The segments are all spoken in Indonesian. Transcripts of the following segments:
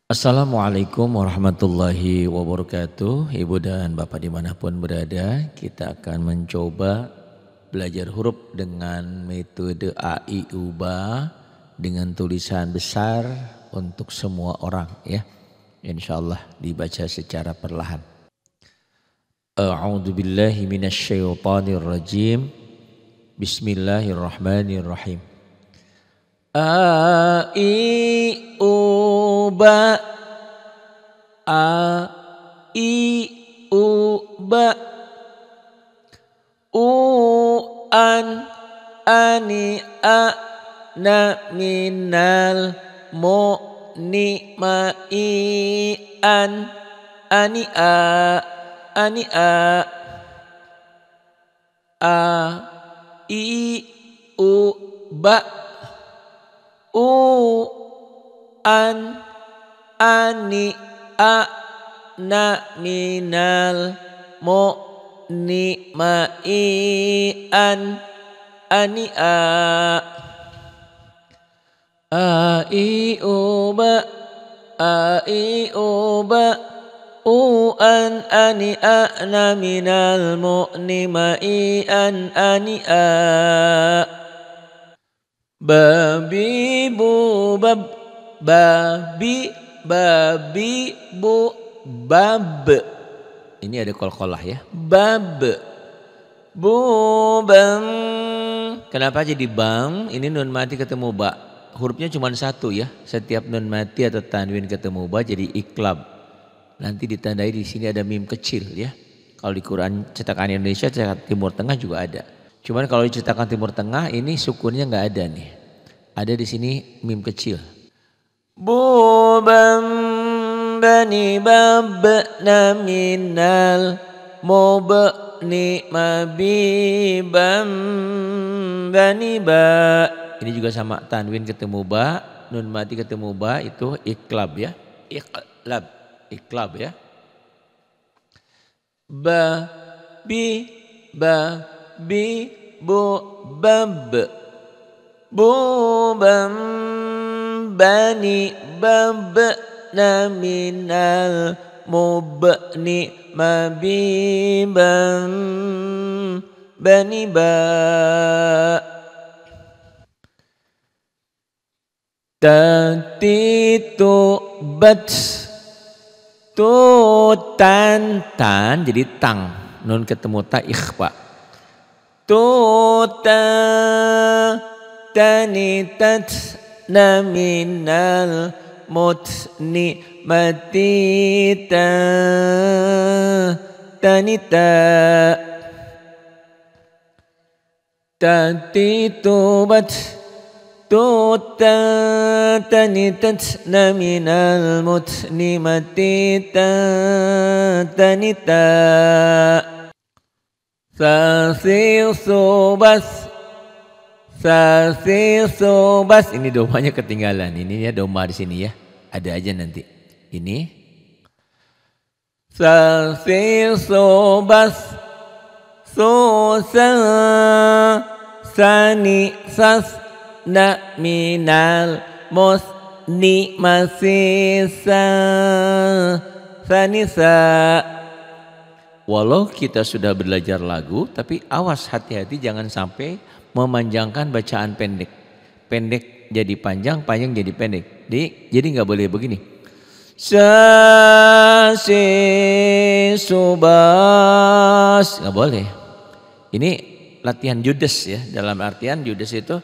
Assalamualaikum warahmatullahi wabarakatuh. Ibu dan bapak dimanapun berada, kita akan mencoba belajar huruf dengan metode A-I-U-BA dengan tulisan besar untuk semua orang ya. Insyaallah dibaca secara perlahan. A'udzu billahi minasyaitonir rajim. Bismillahirrahmanirrahim. A-I-U-BA A-I-U-BA U-an Ani-a-na minal Mu-ni-ma-i-an Ani-a Ani-a A-I-U-BA U-an Ani-a-na minal Mu-ni-ma-i-an Ani-a A-I-U-BA A-I-U-BA U-an Ani-a-na minal Mu-ni-ma-i-an Ani-a Babi bu bab Babi Babi bu bab. Ini ada qalqalah ya. Bab. Bu bam. Kenapa jadi bam? Ini nun mati ketemu ba. Hurufnya cuma satu ya. Setiap nun mati atau tanwin ketemu ba jadi iklab. Nanti ditandai di sini ada mim kecil ya. Kalau di Quran cetakan Indonesia, cetakan Timur Tengah juga ada. Cuman kalau di cetakan Timur Tengah ini sukunnya nggak ada nih. Ada di sini mim kecil. Bubam bani babna minal mubni mabibam bani ba. Ini juga sama tanwin ketemu ba, nun mati ketemu ba itu iklab ya. Iklab ya. Ba bi bu bab. Bubam bani babna minal mubni mabibam bani ba. Tatitu bat tutan tan jadi tang, nun ketemu ta ikhfa. Tuta tanitat na minal mutni matita tanita tatitubat tuta tanitat na minal mutni matita tanita sasisubas Sasisubas. Ini domanya ketinggalan. Ini ya doma di sini ya. Ada aja nanti. Ini. Sasisubas. Susa. Sani sas. Na minal. Musni masisa. Sanisa. Walau kita sudah belajar lagu. Tapi awas hati-hati jangan sampai memanjangkan bacaan pendek. Pendek jadi panjang, panjang jadi pendek. Jadi nggak boleh begini. Sasisubas. Nggak boleh. Ini latihan judes ya. Dalam artian judes itu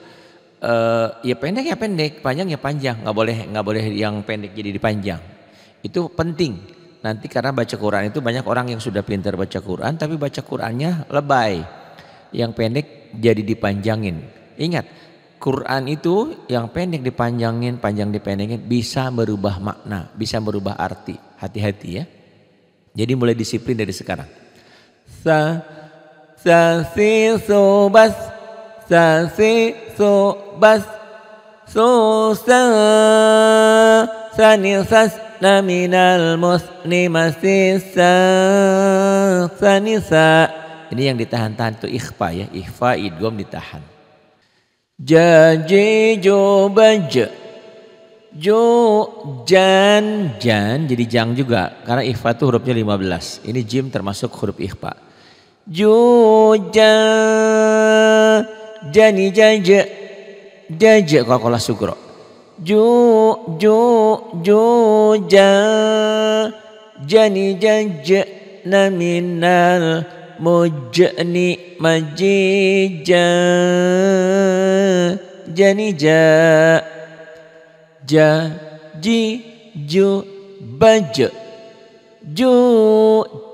ya pendek, panjang ya panjang. Nggak boleh yang pendek jadi dipanjang. Itu penting. Nanti karena baca Quran itu banyak orang yang sudah pintar baca Quran tapi baca Qurannya lebay. Yang pendek jadi dipanjangin. Ingat, Quran itu yang pendek dipanjangin, panjang dipendengin bisa berubah makna, bisa berubah arti. Hati-hati ya. Jadi mulai disiplin dari sekarang. Sasisubas, sasisubas, susa, sanisas, naminal musni masisa, sanisa. Ini yang ditahan-tahan itu ikhfa ya. Ikhfa idgham ditahan. Jaji jubaj. Jan jadi jang juga karena ikhfa itu hurufnya 15. Ini jim termasuk huruf ikhfa. Jani jaja qalqalah sugro. Jani jaja naminal mujni majija jani baj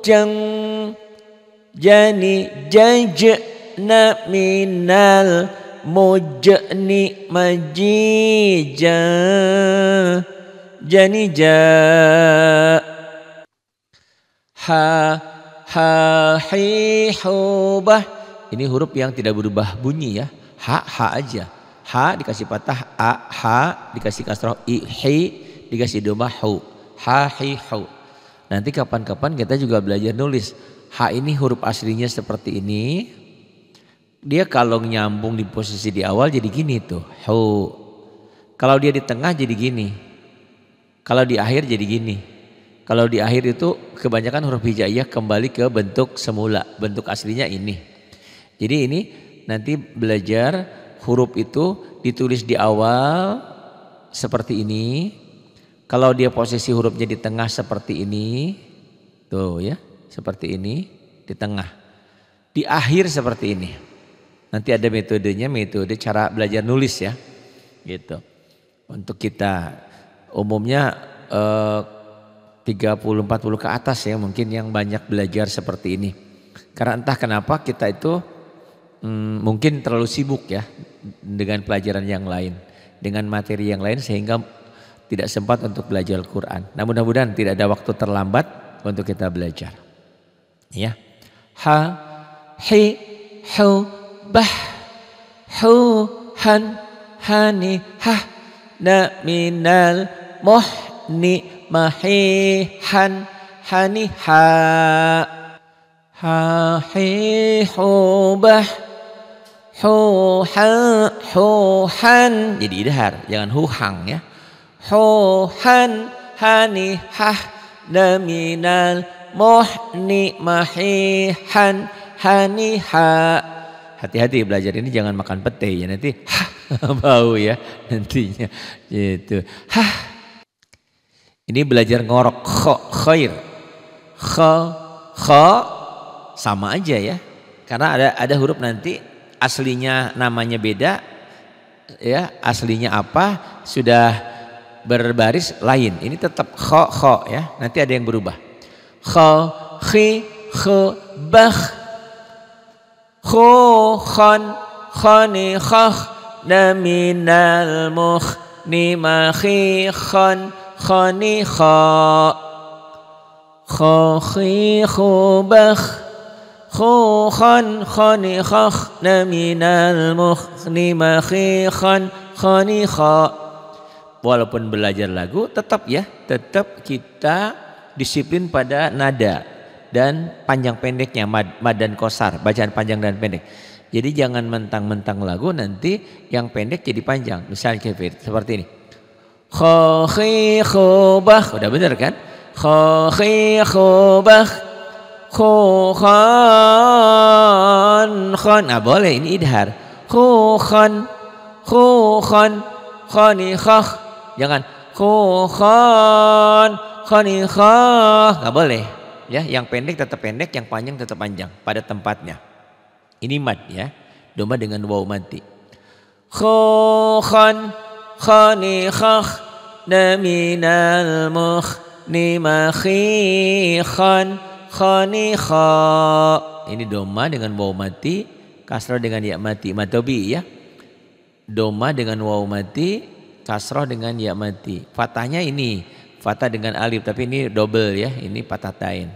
jang jani jajna minal mujni majija jani hi hubah. Ini huruf yang tidak berubah bunyi ya. Ha aja. Ha dikasih patah, ha dikasih kasroh, hi dikasih domah, hu. Ha hi hu. Nanti kapan-kapan kita juga belajar nulis. Ha ini huruf aslinya seperti ini. Dia kalau nyambung di posisi di awal jadi gini tuh, hu. Kalau dia di tengah jadi gini. Kalau di akhir jadi gini. Kalau di akhir itu kebanyakan huruf hijaiyah kembali ke bentuk semula, bentuk aslinya ini. Jadi ini nanti belajar huruf itu ditulis di awal seperti ini. Kalau dia posisi hurufnya di tengah seperti ini, tuh ya, seperti ini di tengah. Di akhir seperti ini. Nanti ada metodenya, metode cara belajar nulis ya, gitu. Untuk kita umumnya 30-40 ke atas ya mungkin yang banyak belajar seperti ini. Karena entah kenapa kita itu mungkin terlalu sibuk ya dengan pelajaran yang lain, dengan materi yang lain sehingga tidak sempat untuk belajar Al-Quran. Nah mudah-mudahan tidak ada waktu terlambat untuk kita belajar. Ya, ha, hi, hu, bah, hu, han, hani, hah, na, minal, moh, ni, mahihan, hani, ha, ha, hi, hu, bah, huhan jadi idhar, jangan huhang ya. Huhan hani hah naminal muhni mahihan hani ha. Hati-hati belajar ini jangan makan pete ya nanti bau ya nantinya gitu. Hah. Ini belajar ngorok khair. Kha sama aja ya. Karena ada huruf nanti aslinya namanya beda ya, aslinya apa sudah berbaris lain. Ini tetap kho ya, nanti ada yang berubah. Kho, khi, kho, bah, kho, khon, khoni, khokh, naminal mukh, nimakhi, khon, khoni, kho, kho, khi, kho, bah, kho, khon, khoni, khokh, naminal mukh, nimakhi, khon, khoni, kho. Walaupun belajar lagu tetap ya, tetap kita disiplin pada nada dan panjang pendeknya, mad dan qasar, bacaan panjang dan pendek. Jadi jangan mentang-mentang lagu nanti yang pendek jadi panjang. Misalnya seperti ini. Kho khi kho bah, udah benar kan? Kho khi kho bah, kho khon khon. Nah boleh ini idhar. Kho khon khoni khokh. Jangan khon khoni khokh, nggak boleh ya. Yang pendek tetap pendek, yang panjang tetap panjang pada tempatnya. Ini mad ya, domba dengan waw mati. Khon khoni khokh naminal mukh nimakhi khon khoni khokh. Ini domba dengan waw mati, kasrah dengan ya mati, matobi ya. Domba dengan waw mati, kasroh dengan ya mati. Fatahnya ini fatah dengan alif, tapi ini double ya, ini patah tain.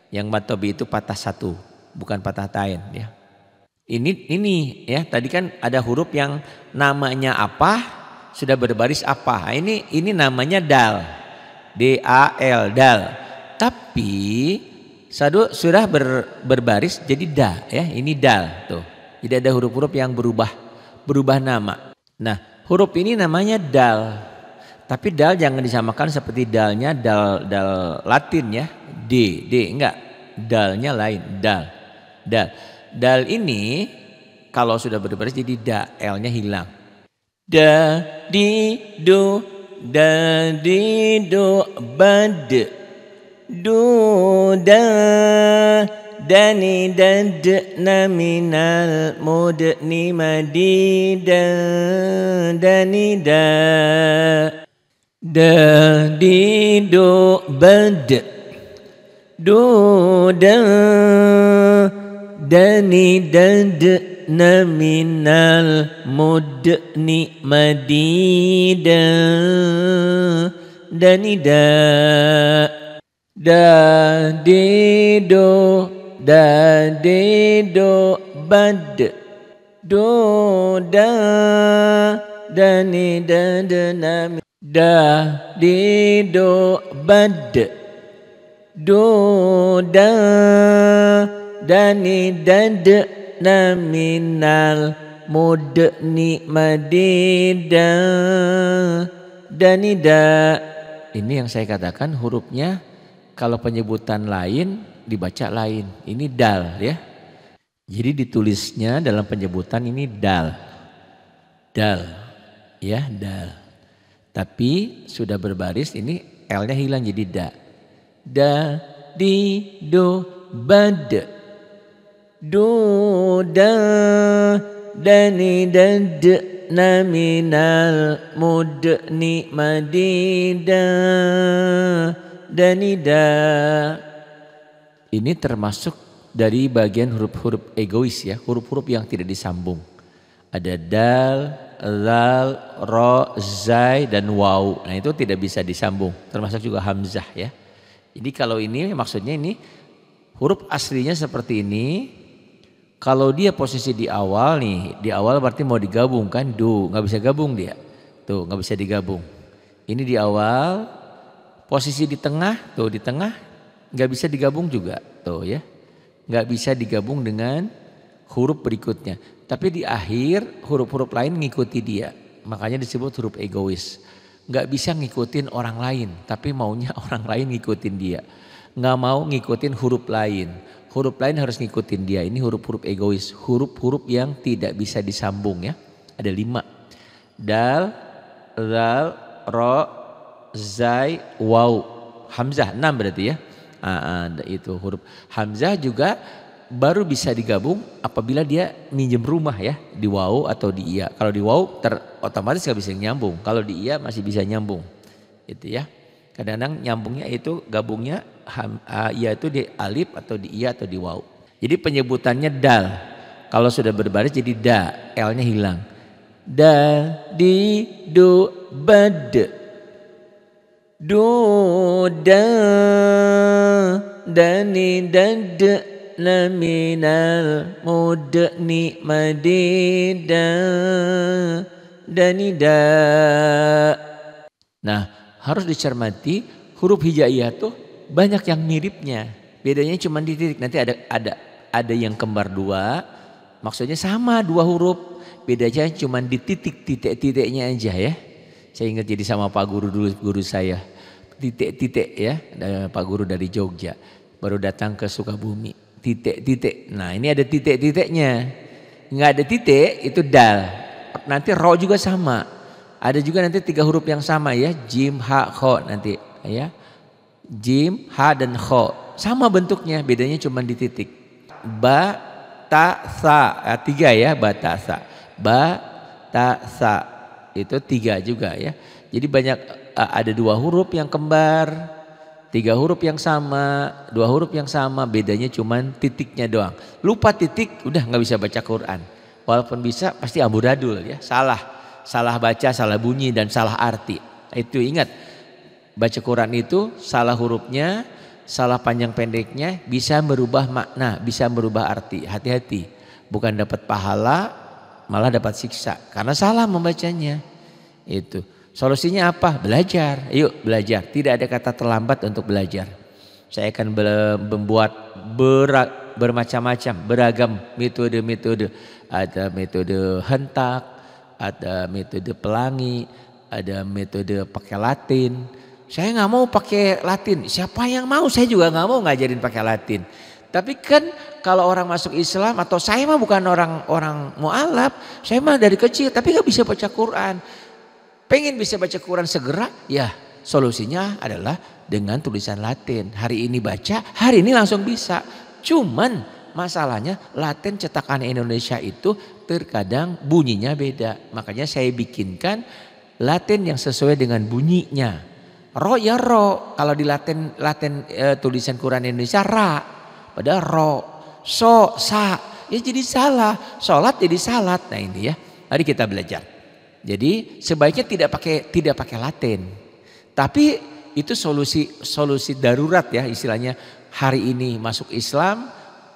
Yang matobi itu patah satu, bukan patah tain ya. Ini ya, tadi kan ada huruf yang namanya apa sudah berbaris apa. Nah, ini namanya dal, D-A-L, dal. Tapi sudah berbaris jadi da ya, ini dal tuh. Jadi ada huruf-huruf yang berubah nama. Nah, huruf ini namanya dal. Tapi dal jangan disamakan seperti dalnya dal Latin ya. D enggak. Dalnya lain, dal. Dal ini kalau sudah berbaris jadi da, L-nya hilang. Da, di, do, bad. Do, da, dani, dad, na, minal, mudni, madida, dani, da. Da, di, do, bad. Do, da, dani, dad, na, minal, mudni, madida, dani, da. Da, di, do, bad. Do, da, dani, dad, na, da, di, do, bad. Do, da, dani, dad, na, minal, mudni, madida, dani, da. Ini yang saya katakan hurufnya kalau penyebutan lain dibaca lain. Ini dal ya. Jadi ditulisnya dalam penyebutan ini dal. Dal ya, dal. Tapi sudah berbaris ini L-nya hilang jadi da. Da, di, do, bad. Do, da, dani, dad, na, minal, mudni, madida, dani, da. Ini termasuk dari bagian huruf-huruf egois ya, huruf-huruf yang tidak disambung. Ada dal, zal, ro, zai, dan waw. Nah itu tidak bisa disambung, termasuk juga hamzah ya. Jadi kalau ini maksudnya ini huruf aslinya seperti ini. Kalau dia posisi di awal nih, di awal berarti mau digabung kan, do, nggak bisa gabung dia. Tuh nggak bisa digabung. Ini di awal, posisi di tengah, tuh di tengah nggak bisa digabung juga, tuh ya. Nggak bisa digabung dengan huruf berikutnya. Tapi di akhir huruf-huruf lain ngikuti dia. Makanya disebut huruf egois. Nggak bisa ngikutin orang lain, tapi maunya orang lain ngikutin dia. Nggak mau ngikutin huruf lain. Huruf lain harus ngikutin dia. Ini huruf-huruf egois. Huruf-huruf yang tidak bisa disambung ya. Ada 5. Dal, zal, ro, zai, waw. Hamzah 6 berarti ya. Itu huruf hamzah juga baru bisa digabung apabila dia minjem rumah ya. Di waw atau di iya. Kalau di waw otomatis gak bisa nyambung. Kalau di iya masih bisa nyambung. Itu ya. Kadang-kadang nyambungnya itu gabungnya iya itu di alif atau di iya atau di waw. Jadi penyebutannya dal. Kalau sudah berbaris jadi da, L-nya hilang. Da, di, do, bad. Do, da, dani, dad, na, minal, mudni, madida, dani, da. Nah, harus dicermati huruf hijaiyah tuh banyak yang miripnya. Bedanya cuma di titik. Nanti ada yang kembar 2. Maksudnya sama 2 huruf. Bedanya cuma di titik-titiknya aja ya. Saya ingat jadi sama Pak Guru dulu, guru saya. Titik-titik ya. Pak Guru dari Jogja. Baru datang ke Sukabumi. Titik-titik. Nah ini ada titik-titiknya. Nggak ada titik itu dal. Nanti ro juga sama. Ada juga nanti 3 huruf yang sama ya. Jim, ha, kho nanti ya. Jim, ha, dan kho. Sama bentuknya, bedanya cuma di titik. Ba, ta, sa. 3 ya, ba, ta, sa. Ba, ta, sa. Itu 3 juga ya. Jadi banyak ada 2 huruf yang kembar. 3 huruf yang sama. 2 huruf yang sama, bedanya cuma titiknya doang. Lupa titik, udah gak bisa baca Quran. Walaupun bisa pasti amburadul ya, salah baca, salah bunyi, dan salah arti. Itu ingat, baca Quran itu salah hurufnya, salah panjang pendeknya bisa merubah makna, bisa merubah arti. Hati-hati, bukan dapat pahala, malah dapat siksa karena salah membacanya. Itu solusinya apa? Belajar. Yuk belajar. Tidak ada kata terlambat untuk belajar. Saya akan membuat bermacam-macam, beragam metode-metode. Ada metode hentak, ada metode pelangi, ada metode pakai Latin. Saya nggak mau pakai Latin. Siapa yang mau? Saya juga nggak mau ngajarin pakai Latin. Tapi kan kalau orang masuk Islam atau saya mah bukan orang mualaf, saya mah dari kecil tapi nggak bisa baca Quran. Pengen bisa baca Quran segera, ya solusinya adalah dengan tulisan Latin. Hari ini baca, hari ini langsung bisa. Cuman masalahnya Latin cetakan Indonesia itu terkadang bunyinya beda. Makanya saya bikinkan Latin yang sesuai dengan bunyinya. Ro ya ro, kalau di Latin tulisan Quran Indonesia ra, padahal ro. So, sa, ya jadi salah. Sholat jadi salat. Nah ini ya, mari kita belajar. Jadi sebaiknya tidak pakai Latin. Tapi itu solusi darurat ya istilahnya. Hari ini masuk Islam,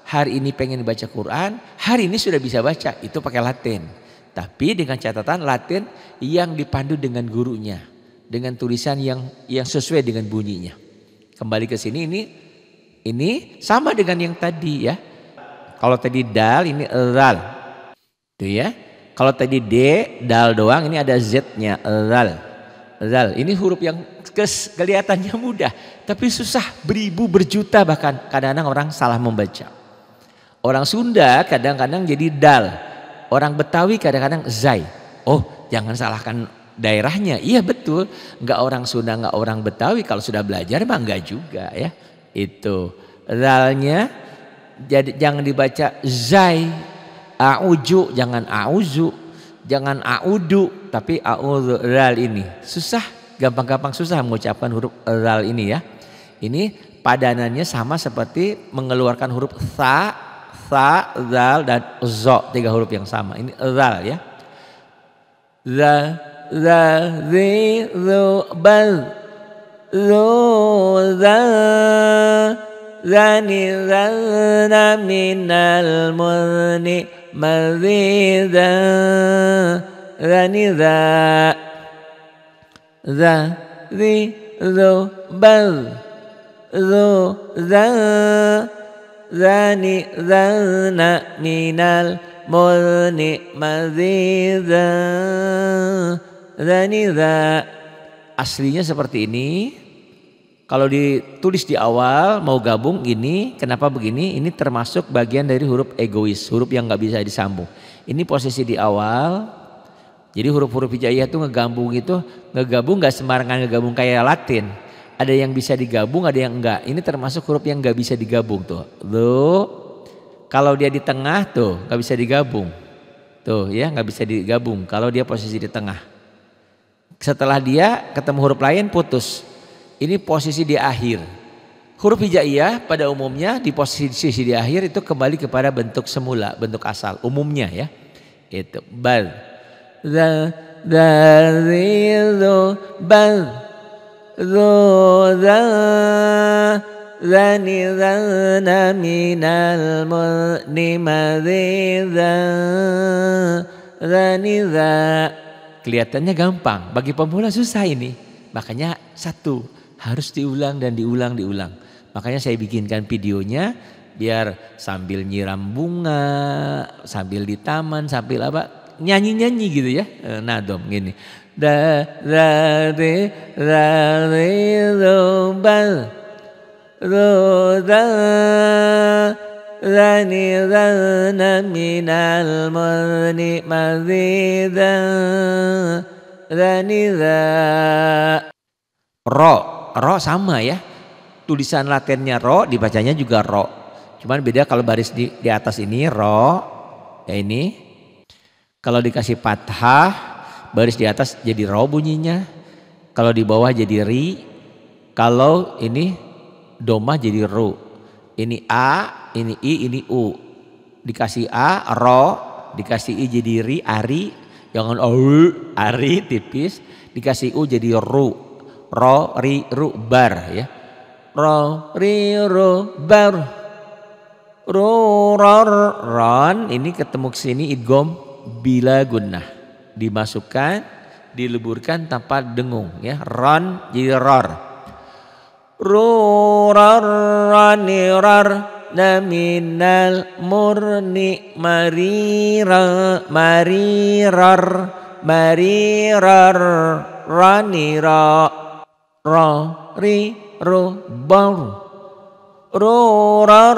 hari ini pengen baca Quran, hari ini sudah bisa baca, itu pakai Latin. Tapi dengan catatan Latin yang dipandu dengan gurunya, dengan tulisan yang sesuai dengan bunyinya. Kembali ke sini, ini sama dengan yang tadi ya. Kalau tadi dal, ini zal. Tuh ya. Kalau tadi D, dal doang, ini ada Z-nya, zal. Zal, ini huruf yang kelihatannya mudah, tapi susah, beribu, berjuta bahkan. Kadang-kadang orang salah membaca. Orang Sunda kadang-kadang jadi dal. Orang Betawi kadang-kadang zai. Oh, jangan salahkan daerahnya. Iya betul, enggak orang Sunda, enggak orang Betawi. Kalau sudah belajar mah enggak juga ya. Itu zalnya jadi jangan dibaca zai. Auju jangan auzu, jangan audu, tapi auzu. Zal ini susah, gampang-gampang susah mengucapkan huruf zal ini ya. Ini padanannya sama seperti mengeluarkan huruf sa, zal dan zo, 3 huruf yang sama. Ini zal ya. Za, zi, zu, bal, zu, za, zani, zana, minal, murni, mazida, zani, za, zi, zu, bal, zu, za, zani, zana, minal, murni, mazida, zani, za. Aslinya seperti ini. Kalau ditulis di awal mau gabung gini, kenapa begini? Ini termasuk bagian dari huruf egois, huruf yang nggak bisa disambung. Ini posisi di awal. Jadi huruf-huruf hijaiyah itu ngegabung nggak sembarangan ngegabung kayak Latin. Ada yang bisa digabung, ada yang enggak. Ini termasuk huruf yang nggak bisa digabung tuh. Kalau dia di tengah tuh nggak bisa digabung. Tuh ya nggak bisa digabung. Kalau dia posisi di tengah. Setelah dia ketemu huruf lain putus. Ini posisi di akhir. Huruf hijaiyah pada umumnya di posisi di akhir itu kembali kepada bentuk semula, bentuk asal umumnya ya. Itu bal. Za, zi, zu, bal. Zu, za, zani, zana, minal, murni, maziza, zani, za. Kelihatannya gampang, bagi pemula susah ini. Makanya satu. Harus diulang dan diulang. Makanya saya bikinkan videonya biar sambil nyiram bunga, sambil di taman, sambil apa nyanyi gitu ya. Nadom gini. Da re do bal do da zani zana minal murni mazida zani za. Ro sama ya, tulisan Latinnya ro, dibacanya juga ro. Cuman beda kalau baris di atas ini ro, ya ini. Kalau dikasih fathah, baris di atas jadi ro bunyinya. Kalau di bawah jadi ri. Kalau ini domah jadi ru. Ini a, ini i, ini u. Dikasih a, ro, dikasih i jadi ri, ari. Jangan ari tipis. Dikasih u jadi ru. Ro, ri, ru, bar ya. Ro, ri, ru, bar. Ru, ror, ron. Ini ketemu kesini idgham bila gunnah. Dimasukkan, dileburkan tanpa dengung ya. Ron jadi ror. Ru, ror, rani, ror. Naminal, murni, mariror. Mariror. Rani ra. Ra ri ru bar. Ru rar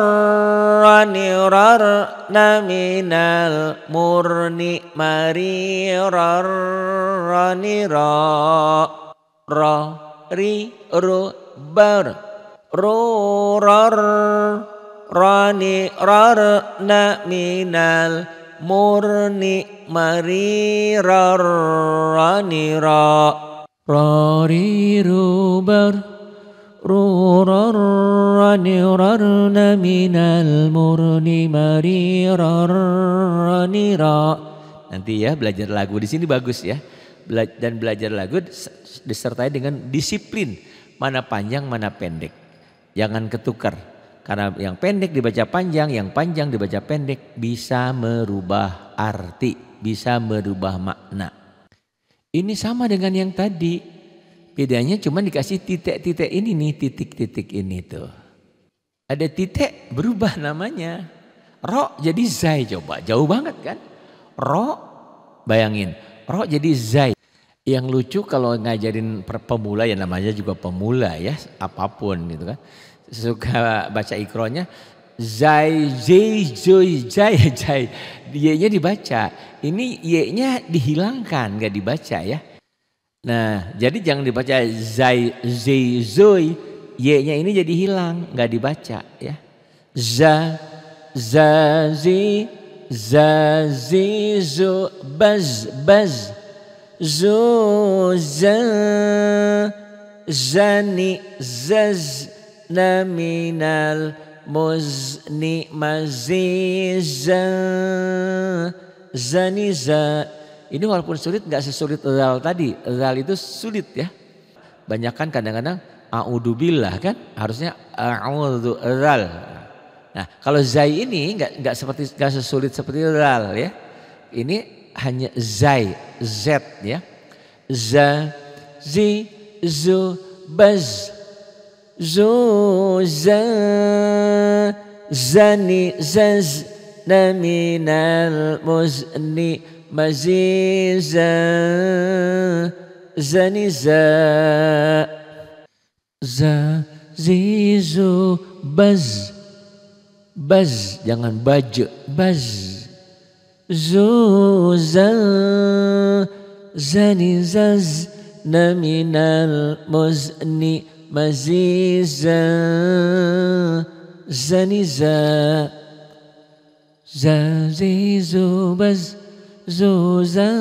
rani rar na minal murni mari rar rani ra. Ra ri ru bar. Ru rar rani rar na minal murni mari rar rani ra. Ra ri ru bar. Ru rar rani rar na minal murni mari rar rani ra. Nanti ya belajar lagu di sini bagus ya. Dan belajar lagu disertai dengan disiplin. Mana panjang mana pendek. Jangan ketukar. Karena yang pendek dibaca panjang, yang panjang dibaca pendek bisa merubah arti, bisa merubah makna. Ini sama dengan yang tadi. Bedanya cuma dikasih titik-titik ini nih, titik-titik ini tuh. Ada titik berubah namanya. Ro jadi zai, coba jauh banget kan. Ro bayangin, ro jadi zai. Yang lucu kalau ngajarin pemula ya namanya juga pemula ya, apapun gitu kan. Suka baca ikronya zai zai zoi zai zai. Y-nya dibaca. Ini y-nya dihilangkan, gak dibaca ya. Nah, jadi jangan dibaca zai zai zoi, y-nya ini jadi hilang, gak dibaca ya. Za za zi za zi zo baz baz. Zu za zani zaz na minal muzni maziza zaniza. Ini walaupun sulit gak sesulit zal tadi. Zal itu sulit ya. Banyakan kadang-kadang a'udzubillah kan. Harusnya a'udzu zal. Nah kalau zai ini gak sesulit seperti zal ya. Ini hanya zai, z ya. Za, zi, zu, baz. Zu, za, zani, zaz, na minal muzni maziza, zani, za. Za, zi, zu, baz. Baz, jangan baj, baz. Zuza zani zaz na minal muzni maziza zani za zazi zubaz zuza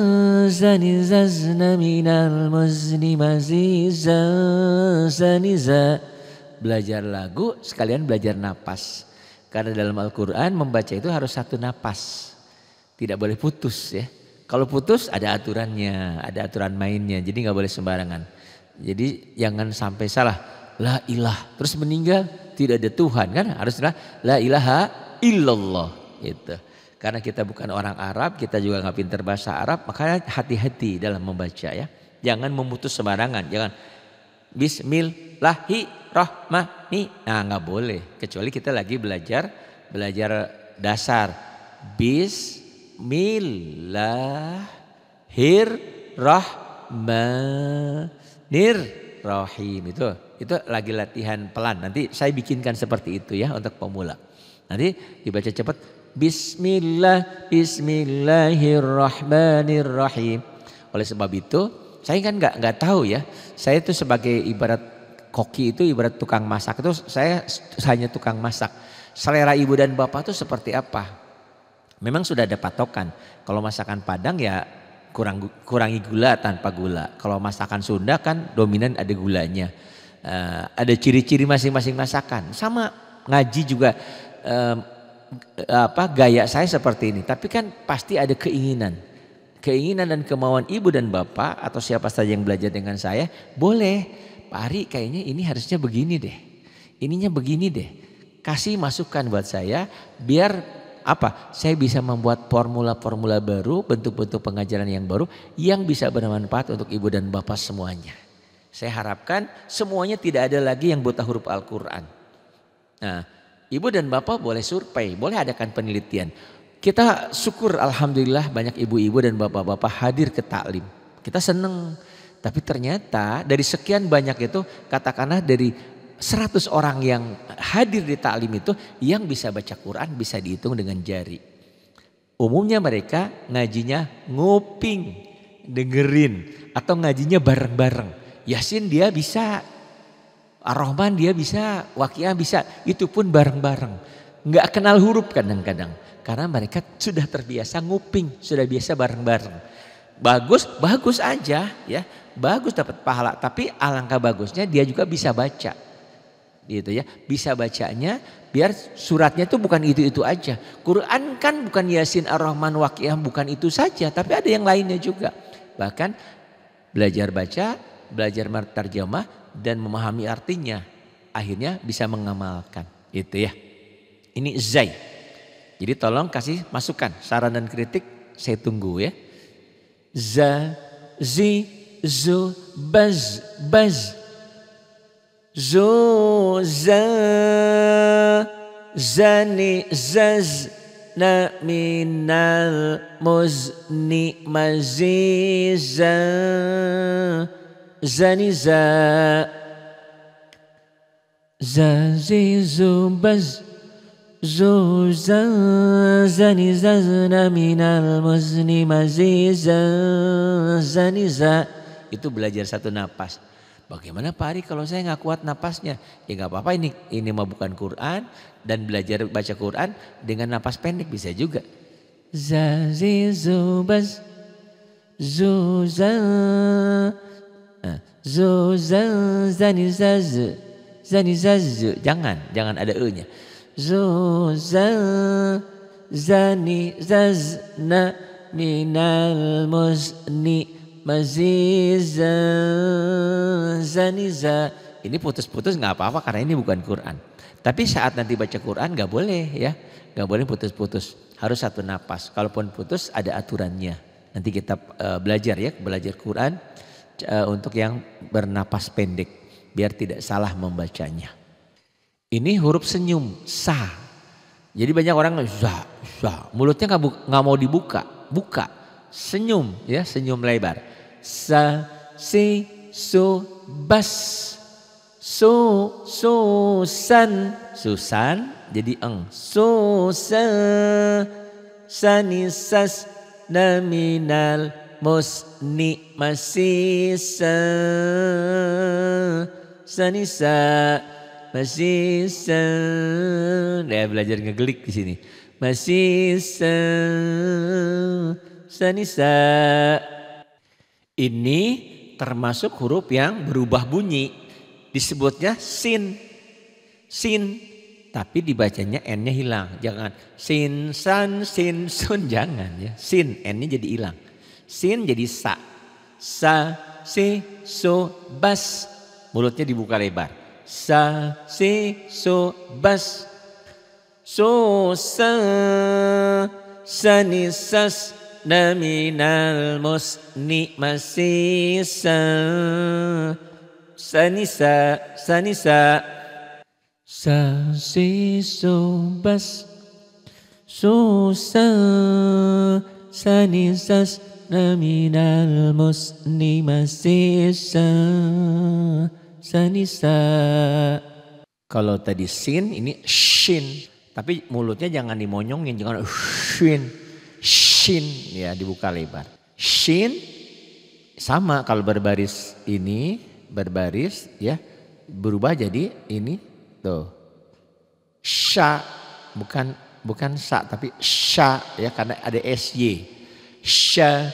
zani zaz na minal muzni maziza zani za. Belajar lagu sekalian belajar napas. Karena dalam Al-Quran membaca itu harus satu napas. Tidak boleh putus ya. Kalau putus ada aturannya, ada aturan mainnya. Jadi nggak boleh sembarangan. Jadi jangan sampai salah. La ilah. Terus meninggal tidak ada Tuhan kan. Haruslah la ilaha illallah. Gitu. Karena kita bukan orang Arab, kita juga nggak pintar bahasa Arab. Makanya hati-hati dalam membaca ya. Jangan memutus sembarangan. Jangan Bismillahirrahmanirrahim. Nah nggak boleh. Kecuali kita lagi belajar dasar. Bismillahirrahmanirrahim. Itu lagi latihan pelan. Nanti saya bikinkan seperti itu ya untuk pemula. Nanti dibaca cepat. Bismillahirrahmanirrahim. Oleh sebab itu saya kan nggak tahu ya. Saya itu sebagai ibarat koki itu ibarat tukang masak itu saya hanya tukang masak. Selera ibu dan bapak itu seperti apa? Memang sudah ada patokan. Kalau masakan Padang ya kurangi gula tanpa gula. Kalau masakan Sunda kan dominan ada gulanya. Ada ciri-ciri masing-masing masakan. Sama ngaji juga gaya saya seperti ini. Tapi kan pasti ada keinginan. Keinginan dan kemauan ibu dan bapak atau siapa saja yang belajar dengan saya. Boleh Pak Ari kayaknya ini harusnya begini deh. Ininya begini deh. Kasih masukan buat saya biar saya bisa membuat formula-formula baru, bentuk-bentuk pengajaran yang baru yang bisa bermanfaat untuk ibu dan bapak semuanya. Saya harapkan semuanya tidak ada lagi yang buta huruf Al-Quran. Nah, ibu dan bapak boleh survei, boleh adakan penelitian. Kita syukur alhamdulillah banyak ibu-ibu dan bapak-bapak hadir ke taklim. Kita senang Tapi ternyata dari sekian banyak itu, katakanlah dari 100 orang yang hadir di taklim itu, yang bisa baca Quran bisa dihitung dengan jari. Umumnya mereka ngajinya nguping, dengerin, atau ngajinya bareng-bareng. Yasin dia bisa, Ar-Rahman dia bisa, Waqiah bisa, itu pun bareng-bareng. Nggak kenal huruf kadang-kadang. Karena mereka sudah terbiasa nguping, sudah biasa bareng-bareng. Bagus, bagus aja ya. Bagus dapat pahala, tapi alangkah bagusnya dia juga bisa baca. Gitu ya. Bisa bacanya biar suratnya itu bukan itu-itu aja. Quran kan bukan Yasin, Ar-Rahman, Waqiah, bukan itu saja, tapi ada yang lainnya juga. Bahkan belajar baca, belajar terjemah dan memahami artinya, akhirnya bisa mengamalkan. Itu ya. Ini zai. Jadi tolong kasih masukan, saran dan kritik saya tunggu ya. Za, zi, zu, baz, baz. Zu, za, zani, zaz, na, minal, muzni, maziza, zani, za, zazi, zu, baz. Zuza zani zazna minal muzni maziza zaniza. Itu belajar satu napas. Bagaimana Pak Ari kalau saya nggak kuat napasnya? Ya nggak apa-apa, ini mah bukan Quran, dan belajar baca Quran dengan napas pendek bisa juga. Zazi zubaz zuza zuza zani zaz zani zaz. Jangan ada e-nya. Zuza zani zazna minal muzni maziza zaniza. Ini putus-putus nggak apa-apa karena ini bukan Quran. Tapi saat nanti baca Quran nggak boleh ya, nggak boleh putus-putus. Harus satu napas. Kalaupun putus ada aturannya. Nanti kita belajar ya, belajar Quran untuk yang bernapas pendek biar tidak salah membacanya. Ini huruf senyum, sa. Jadi banyak orang za, za. Mulutnya nggak mau dibuka, buka. Senyum, ya senyum lebar. Sa, si, su, bas. Su, susan, susan. Jadi eng. Susa, sanisas, naminal, musni, masisa, sanisa. Masisa, ya belajar ngegelik di sini. Masisa, sanisa. Ini termasuk huruf yang berubah bunyi. Disebutnya sin, sin. Tapi dibacanya n-nya hilang. Jangan sin, san, sin, sun, jangan ya. Sin, n-nya jadi hilang. Sin jadi sa, sa, si, su, bas. Mulutnya dibuka lebar. Sa, si, su, bas. Su, sa, sani, sas, naminal, musni, masisa, sanisa, sanisa. Sa, si, su, bas. Su, sa, sani, sas, naminal, musni, masisa, sanisa. Kalau tadi sin, ini shin. Tapi mulutnya jangan dimonyongin, jangan shin. Shin ya dibuka lebar. Shin sama kalau berbaris ini, berbaris ya berubah jadi ini tuh. Sha bukan sa tapi sha ya karena ada sy. Sha,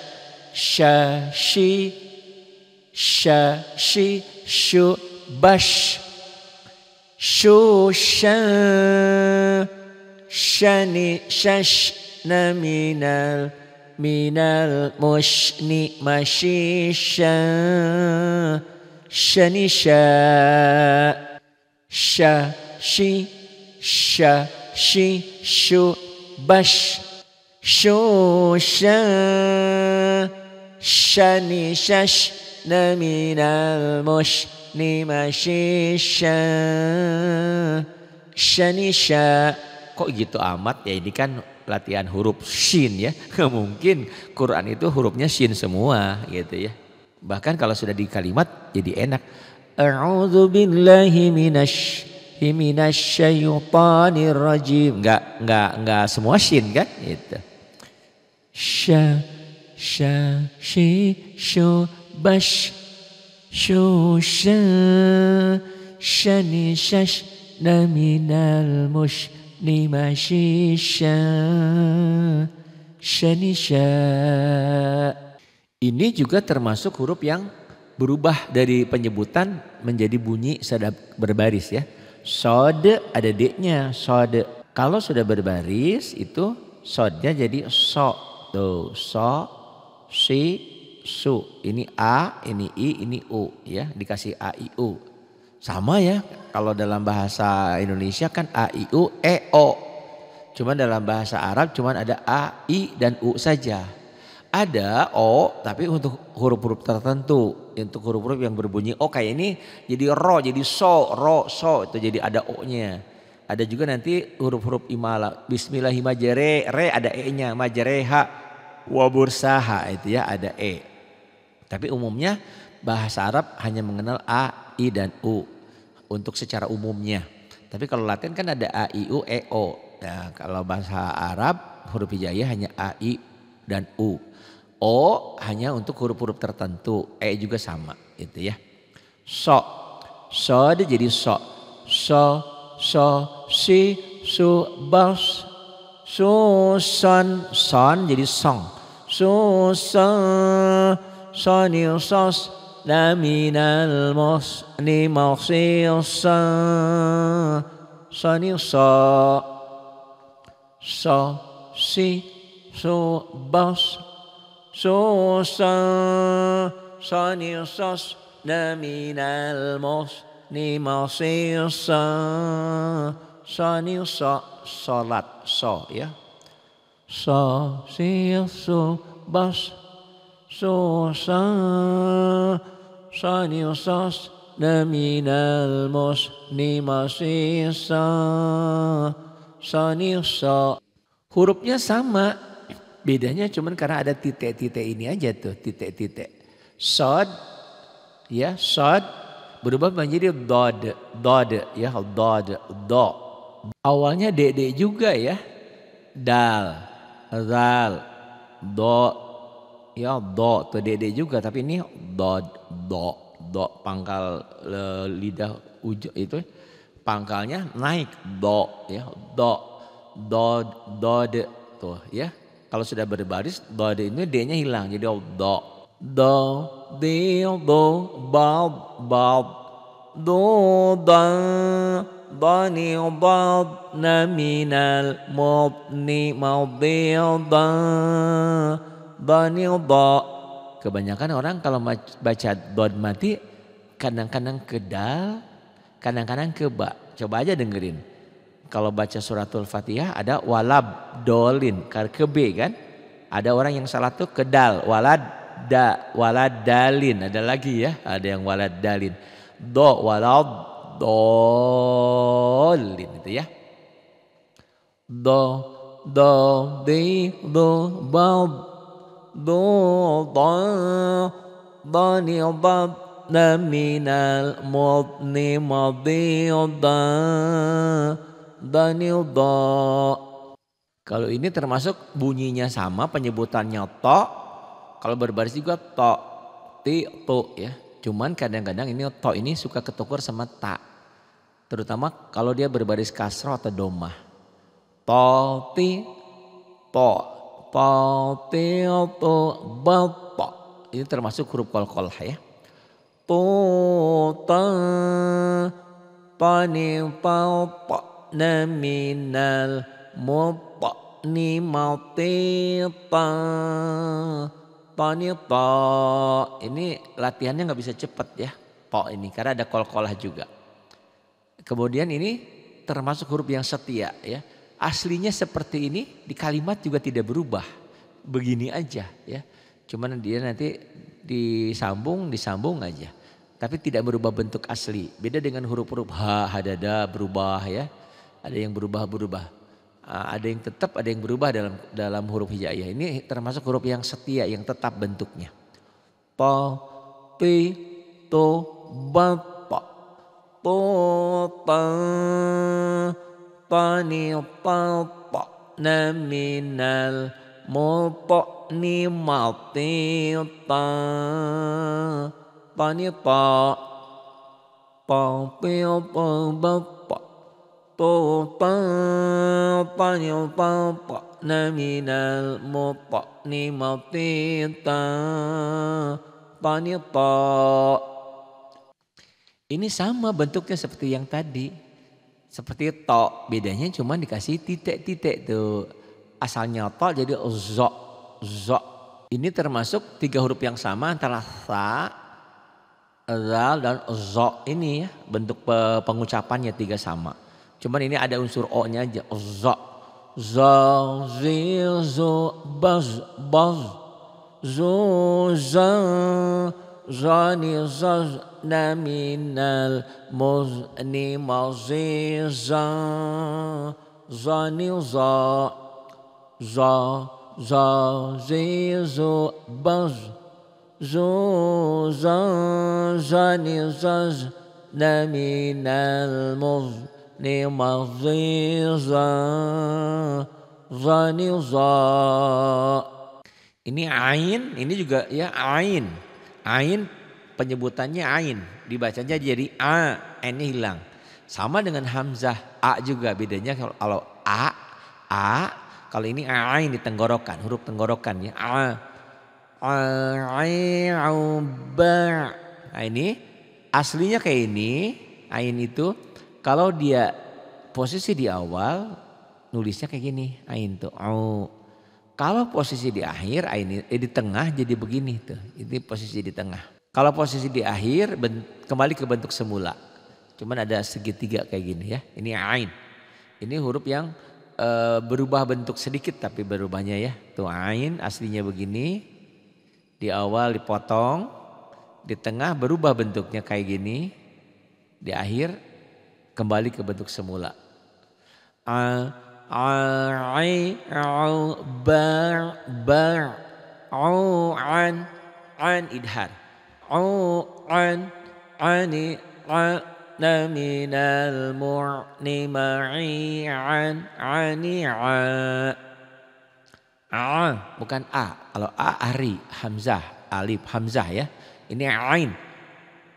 sha, shi, sha, shi, shu, bash, shu, sha, shani, shash, naminal, minal, mushni, mashisha, shani, sha, sha, shi, sha, shi, shu, bash, shu, sha, shani, shash, naminal, mushni, mashisha, shani, sha. Kok gitu amat ya, ini kan latihan huruf shin ya. Nggak mungkin Quran itu hurufnya shin semua gitu ya. Bahkan kalau sudah di kalimat jadi enak. A'udzu billahi minasyaitonir rajim. Enggak semua shin kan? Gitu. Sya shi shu bash shu sha shani shash naminal mush nimashisha shani sha. Ini juga termasuk huruf yang berubah dari penyebutan menjadi bunyi sedap berbaris ya. Sod ada D-nya, sod. Kalau sudah berbaris itu sodnya jadi so. Tuh, so, si, su. Ini A, ini I, ini U ya. Dikasih A, I, U. Sama ya, kalau dalam bahasa Indonesia kan A, I, U, E, O. Cuman dalam bahasa Arab cuman ada A, I, dan U saja. Ada O tapi untuk huruf-huruf tertentu. Untuk huruf-huruf yang berbunyi O kayak ini jadi ro, jadi so, ro, so. Itu jadi ada O-nya. Ada juga nanti huruf-huruf imala. Bismillahirrahmanirrahim. Re ada E-nya. Majareha wabursaha itu ya ada E. Tapi umumnya bahasa Arab hanya mengenal A, I dan U. Untuk secara umumnya. Tapi kalau Latin kan ada A, I, U, E, O. Nah kalau bahasa Arab huruf hijaiyah hanya A, I dan U. O hanya untuk huruf-huruf tertentu. E juga sama itu ya. So. So dia jadi so. So, si, su, bas, su, son jadi song. Su, soni, sos, laminal mos, ni mausil, soni, so, si, su, bas, su, soni, sos, laminal mos, ni masih ni salat so ya. So si su bas so ni sos naminal mos ni masih ni so. Hurufnya sama, bedanya cuman karena ada titik-titik ini aja tuh, titik-titik. Sod ya, sod berubah menjadi dod ya, do. Awalnya dede juga ya. Dal, zal, do ya, do tuh dede juga tapi ini do pangkal lidah ujung itu pangkalnya naik do ya, do tuh ya. Kalau sudah berbaris do ini D-nya hilang jadi do. Do, di, do, bal, do, da, ni, bal, na, minal, mod, ni, maudil, da, ni, da. Kebanyakan orang kalau baca dod mati kadang-kadang ke dal, kadang-kadang ke ba. Coba aja dengerin. Kalau baca suratul Fatihah ada walab dolin, ke B kan. Ada orang yang salah tuh ke dal, walad dalin, ada lagi ya, ada yang walad dalin. Do walad dolin itu ya. Do di do bab do da ni bab na minal mudni madi da ni da. Kalau ini termasuk bunyinya sama, penyebutannya to. Kalau berbaris juga to, ti, tu ya. Cuman kadang-kadang ini to ini suka ketukur sama ta. Terutama kalau dia berbaris kasroh atau domah. To, ti, to, ti, tu, ba, to. Ini termasuk huruf qalqalah ya. Tu, ta, ni, ta, to, na, minal, mu, to, ni, ma, ti, ta. To ini latihannya nggak bisa cepat ya, to ini karena ada qalqalah juga. Kemudian ini termasuk huruf yang setia ya. Aslinya seperti ini di kalimat juga tidak berubah, begini aja ya. Cuman dia nanti disambung aja, tapi tidak berubah bentuk asli. Beda dengan huruf-huruf hadada berubah ya, ada yang berubah. Ada yang tetap, ada yang berubah dalam huruf hijaiyah. Ini termasuk huruf yang setia, yang tetap bentuknya. To, ti to bat to ta tani ta na minal ni mati ta tani ta ti to bat to ta tani ta na minal ni mati ta tani ta. Ini sama bentuknya seperti yang tadi. Seperti to, bedanya cuma dikasih titik-titik tuh. Asalnya to jadi zo, zo. Ini termasuk 3 huruf yang sama antara sa, zal dan zo. Ini ya bentuk pengucapannya 3 sama. Cuman ini ada unsur o-nya aja, zo. Zo, zi, zo, baz, baz, zo, za. Zani zaz na minal muzni maziza zani za za za zizu baz zu za zani zaz na minal muzni maziza zani za. Ini ain, ini juga ya ain. Ain penyebutannya ain, dibacanya jadi a, n-nya hilang. Sama dengan hamzah a juga, bedanya kalau a, kalau ini ain di tenggorokan, huruf tenggorokan ya a. Nah ini aslinya kayak ini, ain itu kalau dia posisi di awal nulisnya kayak gini, ain tuh au. Kalau posisi di akhir, di tengah jadi begini tuh. Ini posisi di tengah. Kalau posisi di akhir kembali ke bentuk semula. Cuman ada segitiga kayak gini ya. Ini ain. Ini huruf yang berubah bentuk sedikit tapi berubahnya ya. Tuh ain aslinya begini. Di awal dipotong. Di tengah berubah bentuknya kayak gini. Di akhir kembali ke bentuk semula. An idhar ani na minal mu'ni ma'i ani bukan a. Kalau a ari hamzah alif hamzah ya. Ini ain.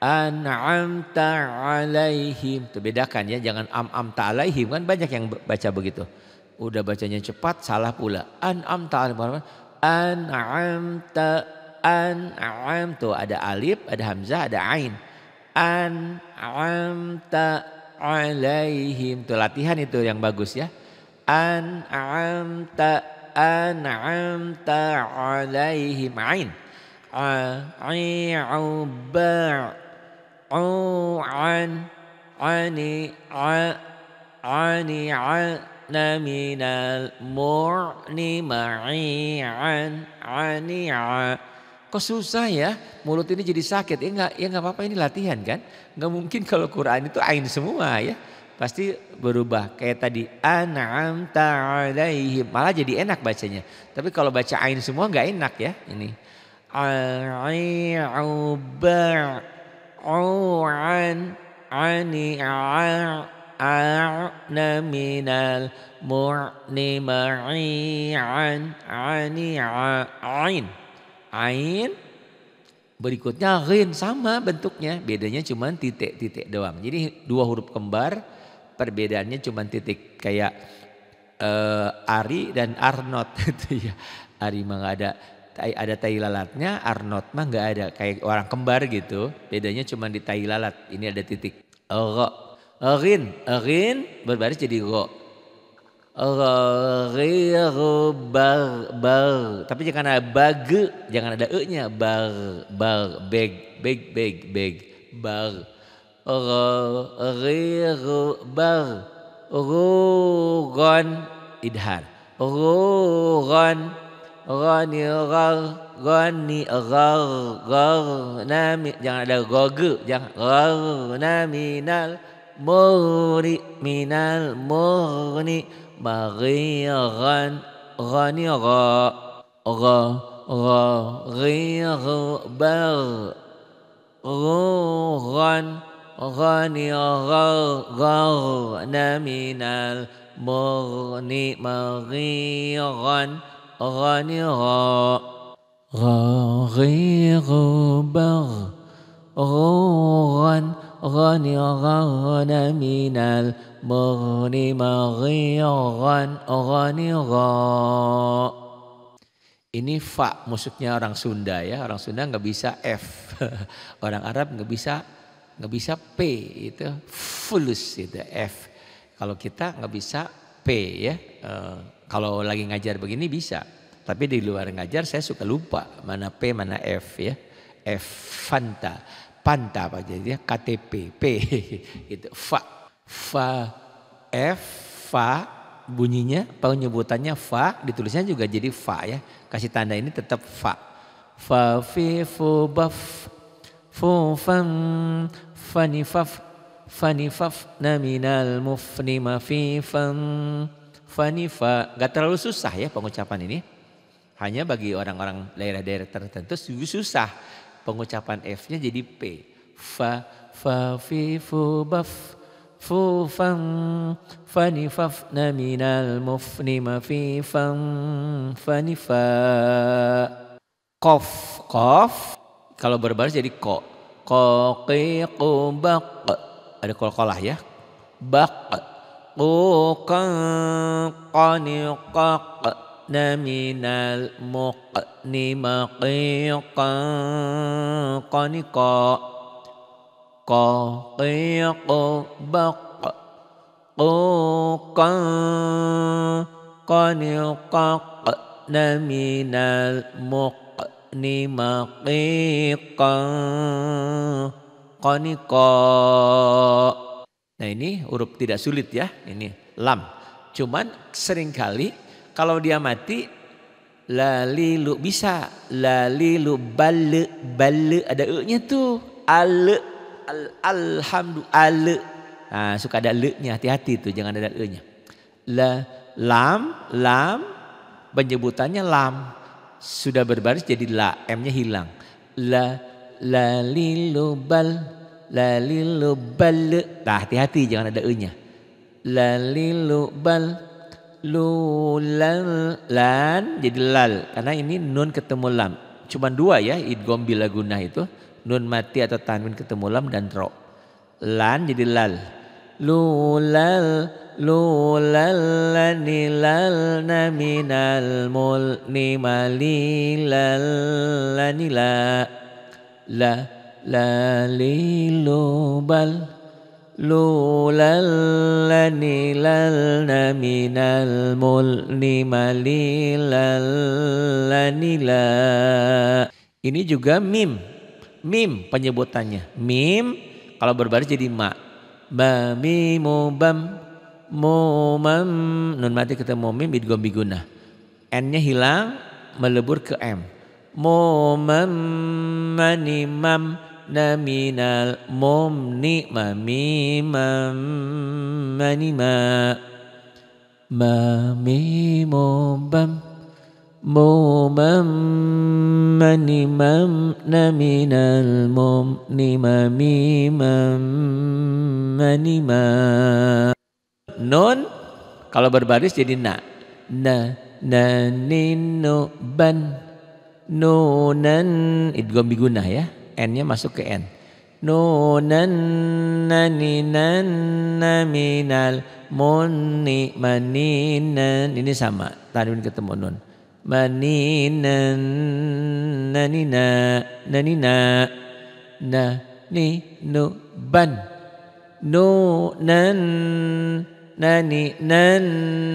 An'amta alaihim. Itu bedakan ya, jangan amta alaihim, kan banyak yang baca begitu. Udah bacanya cepat salah pula. An'amta alaihim. An'amta an'am tuh ada alif, ada hamzah, ada ain. An'amta alaihim. Tuh latihan itu yang bagus ya. An'amta alaihim ain. Na minal mu'ni ma'i'an ani'a. Kok susah ya, mulut ini jadi sakit. Ya enggak apa-apa, ini latihan kan. Enggak mungkin kalau Quran itu ain semua ya. Pasti berubah kayak tadi an'amta alaihim, malah jadi enak bacanya. Tapi kalau baca ain semua enggak enak ya ini. Na minal mu'ni ma'i'an ain. Ain berikutnya ghin, sama bentuknya, bedanya cuma titik-titik doang. Jadi 2 huruf kembar, perbedaannya cuma titik, kayak Ari dan Arnot itu ya. Ari mah nggak ada tai lalatnya, Arnot mah nggak ada, kayak orang kembar gitu. Bedanya cuma di tai lalat, ini ada titik. Ghin berbaris jadi go. Bar. Tapi jangan ada bag, jangan ada e-nya. Bag, beg. Bar. Bar. Gon idhar. Gani nami, jangan ada goge, jangan naminal muri minal murni maghiran ghani ghir bar ghan ghani gharna minal mughni maghiran ghani ghaghir bagh ghan ghani ghana minal mughni maghiran ghani gha. Ini fa musuhnya orang Sunda ya. Orang Sunda nggak bisa F. Orang Arab nggak bisa P itu fulus itu F. Kalau kita nggak bisa P ya. Kalau lagi ngajar begini bisa. Tapi di luar ngajar saya suka lupa mana P mana F ya. F Fanta, Panta apa jadi KTP P gitu. Fa F fa bunyinya penyebutannya fa ditulisnya juga jadi fa ya. Kasih tanda ini tetap fa. Fa fi fu baf fu fam fani faf na minal mufni ma fi fam fani fa. Gak terlalu susah ya pengucapan ini. Hanya bagi orang-orang daerah-daerah tertentu susah pengucapan F-nya jadi P. Fa fi fu baf fu fam fani faf na minal mufni ma fi fam fani fa. Kof kalau berbaris jadi ko qi qu baq ada qalqalah ya. Baq qu qani qaq na minal muqni maqi qani qa qiq baq qaniqaq na minal muqni maqiqa qaniqa. Nah ini huruf tidak sulit ya, ini lam. Cuman seringkali kalau dia mati lalilu bisa lalilu balle ada e-nya tuh alhamdulillah. Nah, suka ada le-nya, hati-hati tuh jangan ada e-nya. Lam penyebutannya lam. Sudah berbaris jadi la, m-nya hilang. Lalilu bal. Nah, hati-hati jangan ada e-nya. Lalilu bal lulal lan jadi lal karena ini nun ketemu lam. Cuman dua ya idgham bila gunnah itu. Nun mati atau tanwin ketemu lam dan ro. Lan jadi lal. Lulal lanilal naminal mulni malilal lanila. Lalilubal lulal lanilal naminal mulni malilal lanila. Ini juga mim penyebutannya. Mim kalau berbaris jadi ma. Ba mimu bam mumam nun mati ketemu mim idgham bigunnah. N-nya hilang melebur ke M. Mumam manimam naminal mumni mamimam manima. Mamimum bam mumam manimam naminal mumni mamimam manima. Nun kalau berbaris jadi na ninu ban nunan idgham bigunnah ya. N-nya masuk ke N. Nunan naninan naminal munni maninan. Ini sama tanwin ketemu nun. Maninan nanina na ni nu ban nunan nani nan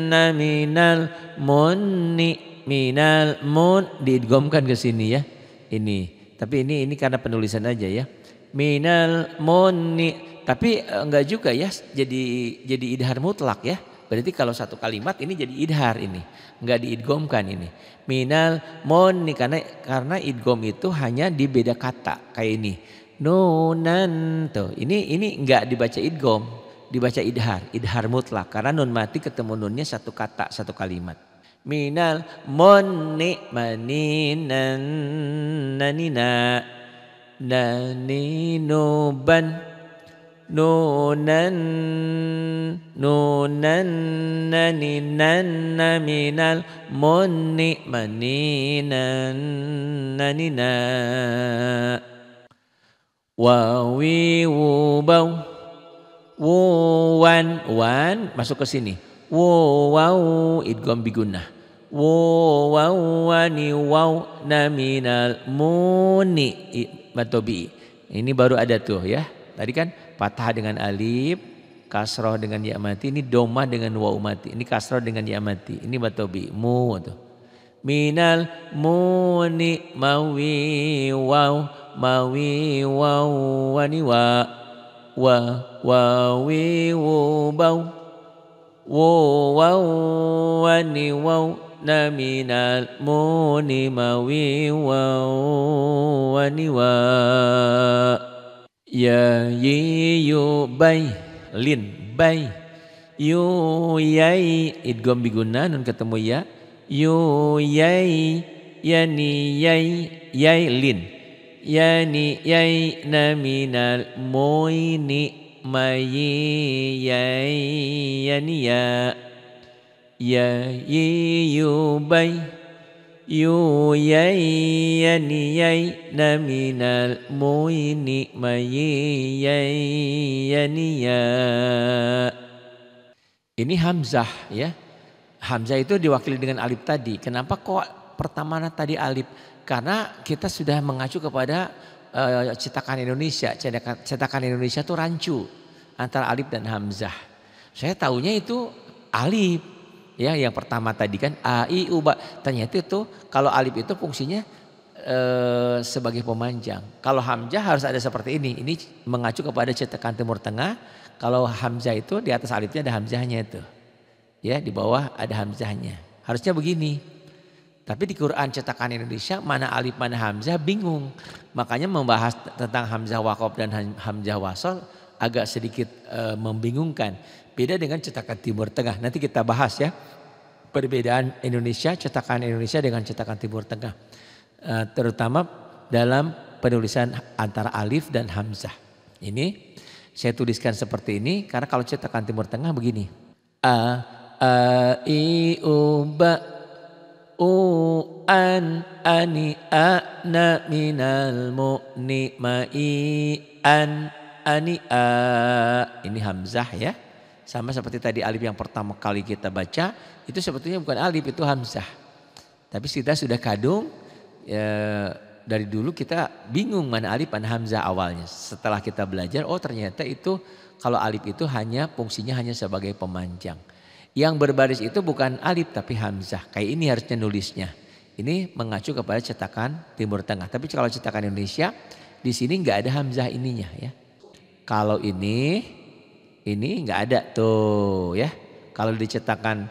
naminal munni minal mun diidghamkan ke sini ya. Ini tapi ini karena penulisan aja ya. Minal munni tapi enggak juga ya jadi idhar mutlak ya. Berarti kalau satu kalimat ini jadi idhar ini. Enggak diidghamkan ini. Minal munni karena idgham itu hanya di beda kata kayak ini. Nunan tuh. Ini enggak dibaca idgham, dibaca idhar mutlak karena nun mati ketemu nunnya satu kata, satu kalimat. Minal munni maninan nanina nani nuban nunan nunan nani nanna minal munni maninan nanina wawi wubau wuwan wan masuk ke sini wau idgham bigunnah wau wani wau naminal muni matobi. Ini baru ada tuh ya. Tadi kan fathah dengan alif, kasroh dengan ya mati, ini domah dengan wau mati. Ini kasroh dengan ya mati. Ini matobi mu tuh. Minal muni mawi wau wani wa wawi wubau wau wani wau na minal muni mawi wani wa ya yu bay lin bay yu yai idgham bigunnah nun ketemu ya yu yai yani yai lin yani yai na minal muini mayi yai yani ya yu bay yu yai yani yai na minal muini mayi yai yani ya. Ini hamzah ya. Hamzah itu diwakili dengan alif tadi. Kenapa kok pertama tadi alif? Karena kita sudah mengacu kepada cetakan Indonesia. Cetakan Indonesia itu rancu antara alif dan hamzah. Saya tahunya itu alif. Ya, yang pertama tadi kan a i u ba. Ternyata itu kalau alif itu fungsinya sebagai pemanjang. Kalau hamzah harus ada seperti ini. Ini mengacu kepada cetakan Timur Tengah. Kalau hamzah itu di atas alifnya ada hamzahnya itu. Ya, di bawah ada hamzahnya. Harusnya begini. Tapi di Quran cetakan Indonesia mana alif mana hamzah bingung. Makanya membahas tentang hamzah waqaf dan hamzah wasal agak sedikit membingungkan. Beda dengan cetakan Timur Tengah. Nanti kita bahas ya perbedaan Indonesia, cetakan Indonesia dengan cetakan Timur Tengah. Terutama dalam penulisan antara alif dan hamzah. Ini saya tuliskan seperti ini karena kalau cetakan Timur Tengah begini. A i u ba u an ani a na minal mu'ni ma i an ani a. Ini hamzah ya. Sama seperti tadi alif yang pertama kali kita baca, itu sebetulnya bukan alif, itu hamzah. Tapi kita sudah kadung, ya, dari dulu kita bingung mana alif mana hamzah awalnya. Setelah kita belajar, oh ternyata itu kalau alif itu hanya fungsinya hanya sebagai pemanjang. Yang berbaris itu bukan alif tapi hamzah. Kayak ini harusnya nulisnya. Ini mengacu kepada cetakan Timur Tengah. Tapi kalau cetakan Indonesia, di sini nggak ada hamzah ininya ya. Kalau ini nggak ada tuh ya. Kalau dicetakan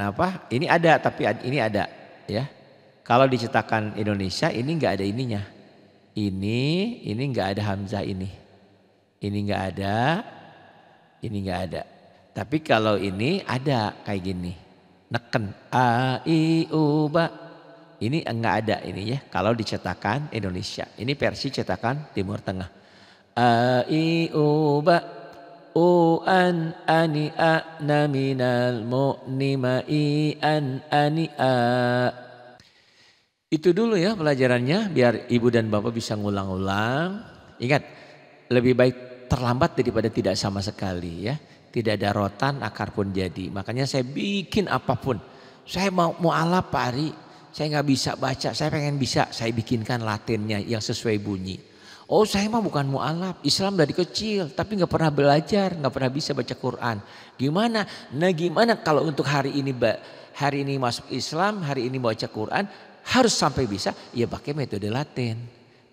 apa? Ini ada tapi ini ada ya. Kalau dicetakan Indonesia ini nggak ada ininya. Ini nggak ada hamzah ini. Ini nggak ada. Ini nggak ada. Tapi kalau ini ada kayak gini. Neken a i u ba. Ini enggak ada ini ya. Kalau dicetakan Indonesia. Ini versi cetakan Timur Tengah. A i u ba. U an ani a na minal mu'ni ma i an ani a. Itu dulu ya pelajarannya biar ibu dan bapak bisa ngulang-ulang. Ingat lebih baik terlambat daripada tidak sama sekali ya. Tidak ada rotan akar pun jadi. Makanya saya bikin apapun. Saya mau alaf Pak Ari. Saya nggak bisa baca. Saya pengen bisa. Saya bikinkan latinnya yang sesuai bunyi. Oh saya mah bukan mu'alaf, Islam dari kecil tapi nggak pernah belajar, nggak pernah bisa baca Quran. Gimana? Nah gimana kalau untuk hari ini masuk Islam, hari ini baca Quran harus sampai bisa? Ya pakai metode Latin.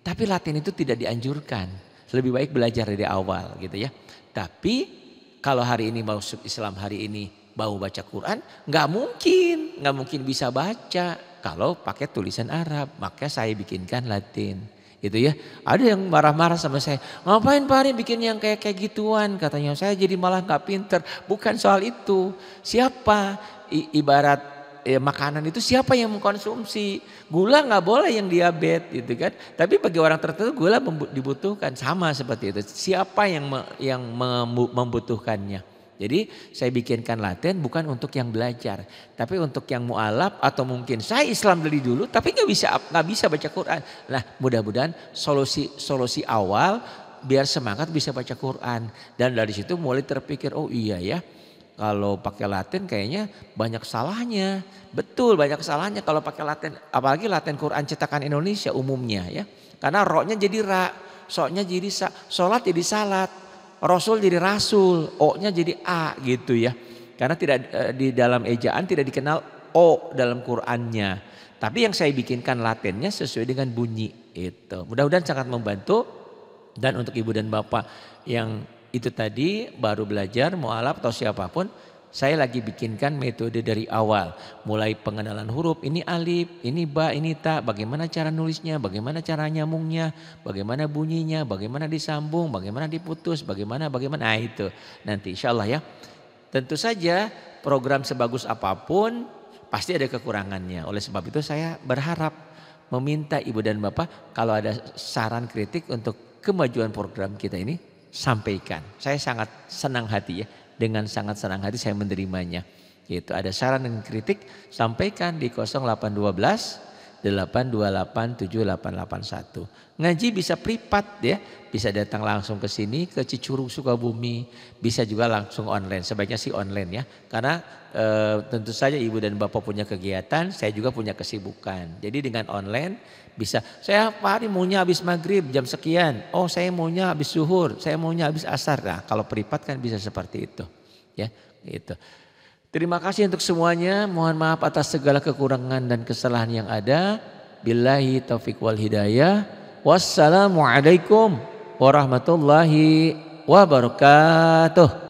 Tapi Latin itu tidak dianjurkan. Lebih baik belajar dari awal gitu ya. Tapi kalau hari ini masuk Islam, hari ini mau baca Quran, nggak mungkin bisa baca kalau pakai tulisan Arab. Maka saya bikinkan Latin. Gitu ya. Ada yang marah-marah sama saya. Ngapain Pak Ari bikin yang kayak gituan katanya. Saya jadi malah gak pinter. Bukan soal itu. Siapa ibarat makanan itu siapa yang mengkonsumsi. Gula nggak boleh yang diabetes gitu kan. Tapi bagi orang tertentu gula dibutuhkan, sama seperti itu. Siapa yang membutuhkannya. Jadi saya bikinkan latihan bukan untuk yang belajar, tapi untuk yang mualaf atau mungkin saya Islam dari dulu tapi nggak bisa baca Quran. Nah, mudah-mudahan solusi awal biar semangat bisa baca Quran, dan dari situ mulai terpikir, oh iya ya, kalau pakai Latin kayaknya banyak salahnya. Betul, banyak salahnya kalau pakai Latin, apalagi Latin Quran cetakan Indonesia umumnya ya. Karena ro-nya jadi ra, so-nya jadi sa, salat jadi salat, Rasul jadi Rasul, O-nya jadi A gitu ya. Karena tidak di dalam ejaan tidak dikenal O dalam Qur'annya. Tapi yang saya bikinkan Latinnya sesuai dengan bunyi itu. Mudah-mudahan sangat membantu. Dan untuk ibu dan bapak yang itu tadi baru belajar mualaf atau siapapun, saya lagi bikinkan metode dari awal. Mulai pengenalan huruf, ini alif, ini ba, ini ta, bagaimana cara nulisnya, bagaimana cara nyambungnya, bagaimana bunyinya, bagaimana disambung, bagaimana diputus, bagaimana. Nah itu nanti insya Allah ya. Tentu saja program sebagus apapun pasti ada kekurangannya. Oleh sebab itu saya berharap meminta ibu dan bapak kalau ada saran kritik untuk kemajuan program kita ini, sampaikan. Saya sangat senang hati ya. Dengan sangat senang hati saya menerimanya. Gitu. Ada saran dan kritik, sampaikan di 0812 828 7881. Ngaji bisa privat ya, bisa datang langsung ke sini ke Cicurug Sukabumi, bisa juga langsung online. Sebaiknya sih online ya, karena tentu saja ibu dan bapak punya kegiatan, saya juga punya kesibukan. Jadi dengan online bisa, saya Pak hari maunya habis maghrib jam sekian, oh saya maunya habis zuhur, saya maunya habis asar. Nah kalau privat kan bisa seperti itu ya, gitu. Terima kasih untuk semuanya. Mohon maaf atas segala kekurangan dan kesalahan yang ada. Billahi taufiq wal hidayah. Wassalamualaikum warahmatullahi wabarakatuh.